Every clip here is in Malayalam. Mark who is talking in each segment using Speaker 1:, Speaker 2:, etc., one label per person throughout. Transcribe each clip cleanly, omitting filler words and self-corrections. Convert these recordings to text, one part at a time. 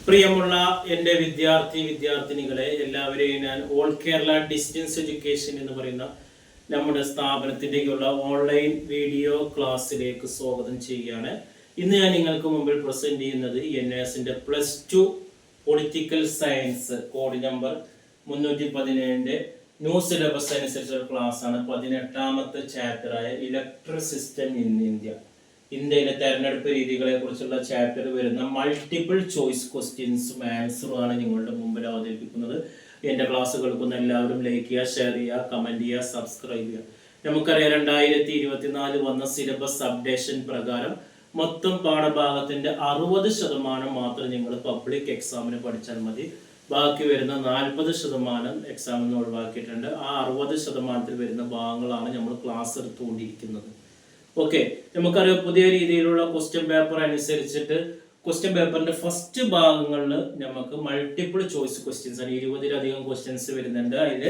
Speaker 1: പ്രിയമുള്ള എൻ്റെ വിദ്യാർത്ഥിനികളെ എല്ലാവരെയും ഞാൻ ഓൾ കേരള ഡിസ്റ്റൻസ് എഡ്യൂക്കേഷൻ എന്ന് പറയുന്ന നമ്മുടെ സ്ഥാപനത്തിലേക്കുള്ള ഓൺലൈൻ വീഡിയോ ക്ലാസ്സിലേക്ക് സ്വാഗതം ചെയ്യുകയാണ്. ഇന്ന് ഞാൻ നിങ്ങൾക്ക് മുമ്പിൽ പ്രസന്റ് ചെയ്യുന്നത് NASന്റെ +2 political science code number 317 new syllabus അനുസരിച്ചുള്ള ക്ലാസ് ആണ്. 18ാമത്തെ ചാപ്റ്ററായ ഇലക്ട്രൽ സിസ്റ്റം ഇൻ ഇന്ത്യ, ഇന്ത്യയിലെ തെരഞ്ഞെടുപ്പ് രീതികളെ കുറിച്ചുള്ള ചാപ്റ്റർ വരുന്ന മൾട്ടിപ്പിൾ ചോയ്സ് ക്വസ്റ്റ്യൻസും ആൻസറും ആണ് നിങ്ങളുടെ മുമ്പിൽ അവതരിപ്പിക്കുന്നത്. എൻ്റെ ക്ലാസ് കേൾക്കുന്ന എല്ലാവരും ലൈക്ക് ചെയ്യുക, ഷെയർ ചെയ്യുക, കമൻറ്റ് ചെയ്യുക, സബ്സ്ക്രൈബ് ചെയ്യുക. നമുക്കറിയാം 2024 വന്ന സിലബസ് അപ്ഡേഷൻ പ്രകാരം മൊത്തം പാഠഭാഗത്തിന്റെ 60% മാത്രം നിങ്ങൾ പബ്ലിക് എക്സാമിന് പഠിച്ചാൽ മതി. ബാക്കി വരുന്ന 40% എക്സാമിന് ഒഴിവാക്കിയിട്ടുണ്ട്. ആ 60% വരുന്ന ഭാഗങ്ങളാണ് നമ്മൾ ക്ലാസ് എടുത്തുകൊണ്ടിരിക്കുന്നത്. ഓക്കെ, നമുക്കറിയാം പുതിയ രീതിയിലുള്ള ക്വസ്റ്റ്യൻ പേപ്പർ അനുസരിച്ചിട്ട് ക്വസ്റ്റ്യൻ പേപ്പറിന്റെ ഫസ്റ്റ് ഭാഗങ്ങളിൽ നമുക്ക് മൾട്ടിപ്പിൾ ചോയ്സ് ക്വസ്റ്റ്യൻസ് ആണ്. 20-ലധികം ക്വസ്റ്റ്യൻസ് വരുന്നുണ്ട്. അതിൽ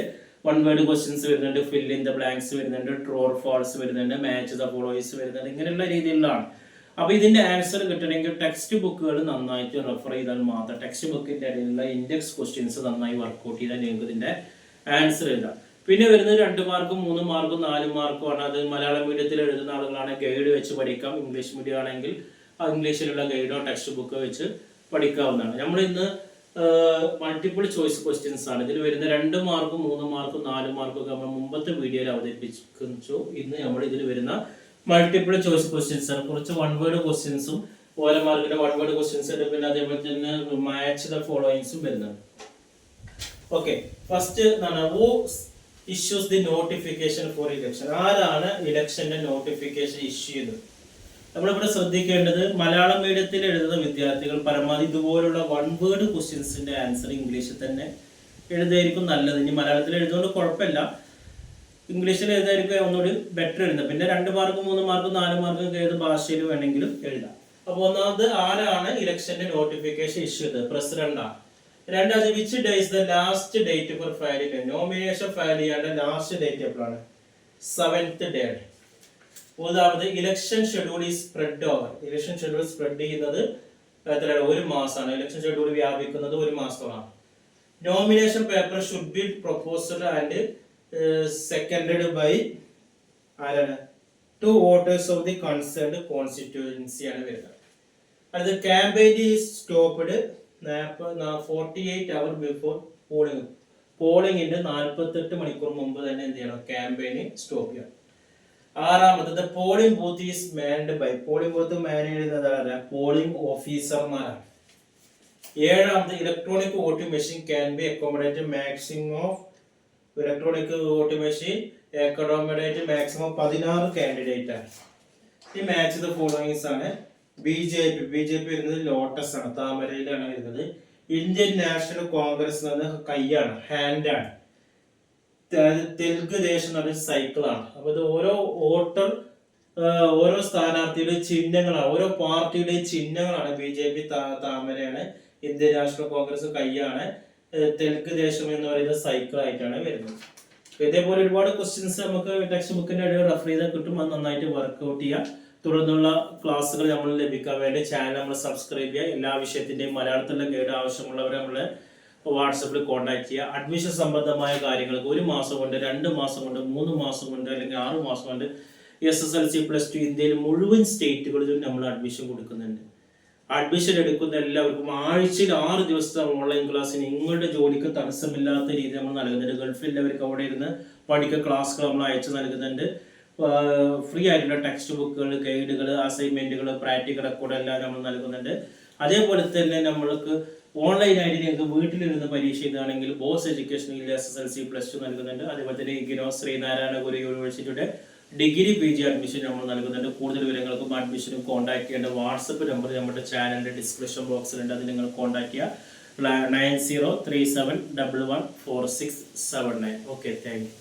Speaker 1: വൺ വേർഡ് ക്വസ്റ്റ്യൻസ് വരുന്നുണ്ട്, ഫിൽ ഇൻ ദ ബ്ലാങ്ക്സ് വരുന്നുണ്ട്, ട്രൂ ഓർ ഫാൾസ് വരുന്നുണ്ട്, മാച്ച് ദ ഫോളോവേഴ്സ് വരുന്നുണ്ട്. ഇങ്ങനെയുള്ള രീതിയിലാണ്. അപ്പൊ ഇതിന്റെ ആൻസർ കിട്ടണമെങ്കിൽ ടെക്സ്റ്റ് ബുക്കുകൾ നന്നായിട്ട് റെഫർ ചെയ്താൽ മാത്രം, ടെക്സ്റ്റ് ബുക്കിന്റെ ഇടയിലുള്ള ഇൻഡെക്സ് ക്വസ്റ്റ്യൻസ് നന്നായി വർക്ക്ഔട്ട് ചെയ്താൽ നിങ്ങൾക്ക് ഇതിന്റെ ആൻസർ എഴുതാം. പിന്നെ വരുന്നത് 2 മാർക്കും 3 മാർക്കും 4 മാർക്കും ആണ്. അത് മലയാളം മീഡിയത്തിൽ എഴുതുന്ന ആളുകളാണ് ഗൈഡ് വെച്ച് പഠിക്കാം. ഇംഗ്ലീഷ് മീഡിയം ആണെങ്കിൽ ഇംഗ്ലീഷിലുള്ള ഗൈഡോ ടെക്സ്റ്റ് ബുക്കോ വെച്ച് പഠിക്കാവുന്നതാണ്. നമ്മൾ ഇന്ന് മൾട്ടിപ്പിൾ ചോയ്സ് ക്വസ്റ്റ്യൻസ് ആണ്. ഇതിൽ വരുന്ന 2 മാർക്കും 3 മാർക്കും 4 മാർക്കും ഒക്കെ നമ്മൾ മുമ്പത്തെ വീഡിയോയിൽ അവതരിപ്പിച്ചു. ഇന്ന് നമ്മൾ ഇതിൽ വരുന്ന മൾട്ടിപ്പിൾ ചോയ്സ് ക്വസ്റ്റ്യൻസ് ആണ്. കുറച്ച് വൺ വേർഡ് ക്വസ്റ്റ്യൻസും ഓരോ മാർക്കിന്റെ വൺ വേർഡ് ക്വസ്റ്റ്യൻസ് ഉണ്ട്. പിന്നെ അതേപോലെ തന്നെ മാച്ച് ദ ഫോളോയിങ്സും വരുന്നുണ്ട്. ഓക്കെ, ഫസ്റ്റ് എന്താണ് issues the notification for election. ആരാണ് ഇലക്ഷന്റെ നോട്ടിഫിക്കേഷൻ ഇഷ്യൂ ചെയ്തത്? നമ്മളിവിടെ ശ്രദ്ധിക്കേണ്ടത് മലയാളം മീഡിയത്തിൽ എഴുതുന്ന വിദ്യാർത്ഥികൾ പരമാവധി ഇതുപോലുള്ള വൺ വേർഡ് ക്വസ്റ്റ്യൻസിന്റെ ആൻസർ ഇംഗ്ലീഷിൽ തന്നെ എഴുതായിരിക്കും നല്ലത്. ഇനി മലയാളത്തിൽ എഴുതുകൊണ്ട് കുഴപ്പമില്ല, ഇംഗ്ലീഷിൽ എഴുതായിരിക്കും ഒന്നുകൂടി ബെറ്റർ എഴുതുക. പിന്നെ 2 മാർക്കും 3 മാർക്കും 4 മാർക്കും ഏത് ഭാഷയിൽ വേണമെങ്കിലും എഴുതാം. അപ്പൊ ഒന്നാമത് ആരാണ് ഇലക്ഷന്റെ നോട്ടിഫിക്കേഷൻ ഇഷ്യൂ ചെയ്തത്? പ്രസിഡന്റാണ്. രണ്ടാമത് which day is the last date for filing? Nomination file ചെയ്യേണ്ട ലാസ്റ്റ് ഡേറ്റ് എപ്പോഴാണ്? 7th day. മൂന്നാമത് election schedule is spread over. Election schedule spread ചെയ്യുന്നത് എത്രയാണ്? 1 മാസമാണ്. ഇലക്ഷൻ ഷെഡ്യൂൾ വ്യാപിക്കുന്നത് 1 മാസത്തോളാണ്. Nomination paper should be proposed and seconded by ആരാണ്? 2 voters of the concerned constituency ആണ് വരുന്നത്. അത് campaign is stopped 48 hours before polling. പോളിംഗിന്റെ 48 മണിക്കൂർ മുമ്പ് തന്നെ എന്ത് ചെയ്യണം? ക്യാമ്പയിന് സ്റ്റോപ്പ് ചെയ്യണം. ആറാമത് polling booth is manned by. Polling booth man ചെയ്യുന്നത് പോളിംഗ് ഓഫീസർമാരാണ്. ഏഴാമത് electronic voting machine can be accommodate maximum of. Electronic voting machine accommodate maximum 16 candidate ആണ്. ഈ മാച്ച് ദ ഫോളോയിങ്സ് ആണ്. ബി.ജെ.പി വരുന്നത് ലോട്ടസ് ആണ്, താമരയിലാണ് വരുന്നത്. ഇന്ത്യൻ നാഷണൽ കോൺഗ്രസ് എന്ന് പറയുന്നത് കൈയാണ്, ഹാൻഡാണ്. തെലുങ്ക് ദേശം എന്ന് പറയുന്നത് സൈക്കിളാണ്. അപ്പൊ ഇത് ഓരോ വോട്ടർ ഓരോ സ്ഥാനാർത്ഥിയുടെ ചിഹ്നങ്ങളാണ്, ഓരോ പാർട്ടിയുടെ ചിഹ്നങ്ങളാണ്. ബി.ജെ.പി താമരയാണ്, ഇന്ത്യൻ നാഷണൽ കോൺഗ്രസ് കൈയാണ്, തെലുങ്ക് ദേശം എന്ന് പറയുന്നത് സൈക്കിൾ ആയിട്ടാണ് വരുന്നത്. ഇതേപോലെ ഒരുപാട് ക്വസ്റ്റ്യൻസ് നമുക്ക് ടെക്സ്റ്റ് ബുക്കിന്റെ ഇടയിൽ റെഫർ ചെയ്താൽ കിട്ടും. അത് നന്നായിട്ട് വർക്ക്ഔട്ട് ചെയ്യാം. തുടർന്നുള്ള ക്ലാസ്സുകൾ നമ്മൾ ലഭിക്കാൻ വേണ്ടി ചാനൽ നമ്മൾ സബ്സ്ക്രൈബ് ചെയ്യുക. എല്ലാ വിഷയത്തിന്റെയും മലയാളത്തിലുള്ള ഗൈഡ് ആവശ്യമുള്ളവരെ നമ്മളെ വാട്സപ്പിൽ കോൺടാക്ട് ചെയ്യുക. അഡ്മിഷൻ സംബന്ധമായ കാര്യങ്ങൾക്ക് 1 മാസം കൊണ്ട്, 2 മാസം കൊണ്ട്, 3 മാസം കൊണ്ട്, അല്ലെങ്കിൽ 6 മാസം കൊണ്ട് SSLC +2 ഇന്ത്യയിൽ മുഴുവൻ സ്റ്റേറ്റുകളിലും നമ്മൾ അഡ്മിഷൻ കൊടുക്കുന്നുണ്ട്. അഡ്മിഷൻ എടുക്കുന്ന എല്ലാവർക്കും ആഴ്ചയിൽ 6 ദിവസത്തെ ഓൺലൈൻ ക്ലാസ്സിന് നിങ്ങളുടെ ജോലിക്ക് തടസ്സമില്ലാത്ത രീതിയിൽ നമ്മൾ നൽകുന്നുണ്ട്. ഗൾഫിലുള്ളവർക്ക് അവിടെ ഇരുന്ന് പഠിക്കുന്ന ക്ലാസ്സുകൾ നമ്മൾ അയച്ചു നൽകുന്നുണ്ട്. ഫ്രീ ആയിട്ടുള്ള ടെക്സ്റ്റ് ബുക്കുകൾ, ഗൈഡുകൾ, അസൈൻമെന്റുകൾ, പ്രാക്ടിക്കൽ റെക്കോർഡ് എല്ലാം നമ്മൾ നൽകുന്നുണ്ട്. അതേപോലെ തന്നെ നമ്മൾക്ക് ഓൺലൈനായിട്ട് നിങ്ങൾക്ക് വീട്ടിലിരുന്ന് പരീക്ഷ എഴുതുകയാണെങ്കിൽ ബോസ് എഡ്യൂക്കേഷനിൽ SSLC +2 നൽകുന്നുണ്ട്. അതേപോലെ തന്നെ ഇഗ്നോ ശ്രീനാരായണ ഗുരു യൂണിവേഴ്സിറ്റിയുടെ ഡിഗ്രി PG അഡ്മിഷൻ നമ്മൾ നൽകുന്നുണ്ട്. കൂടുതൽ വിവരങ്ങൾക്കും അഡ്മിഷനും കോൺടാക്ട് ചെയ്യേണ്ട വാട്സപ്പ് നമ്പർ നമ്മുടെ ചാനലിന്റെ ഡിസ്ക്രിപ്ഷൻ ബോക്സിലുണ്ട്. അത് നിങ്ങൾ കോൺടാക്ട് ചെയ്യുക. 9037114679. Okay, thank you.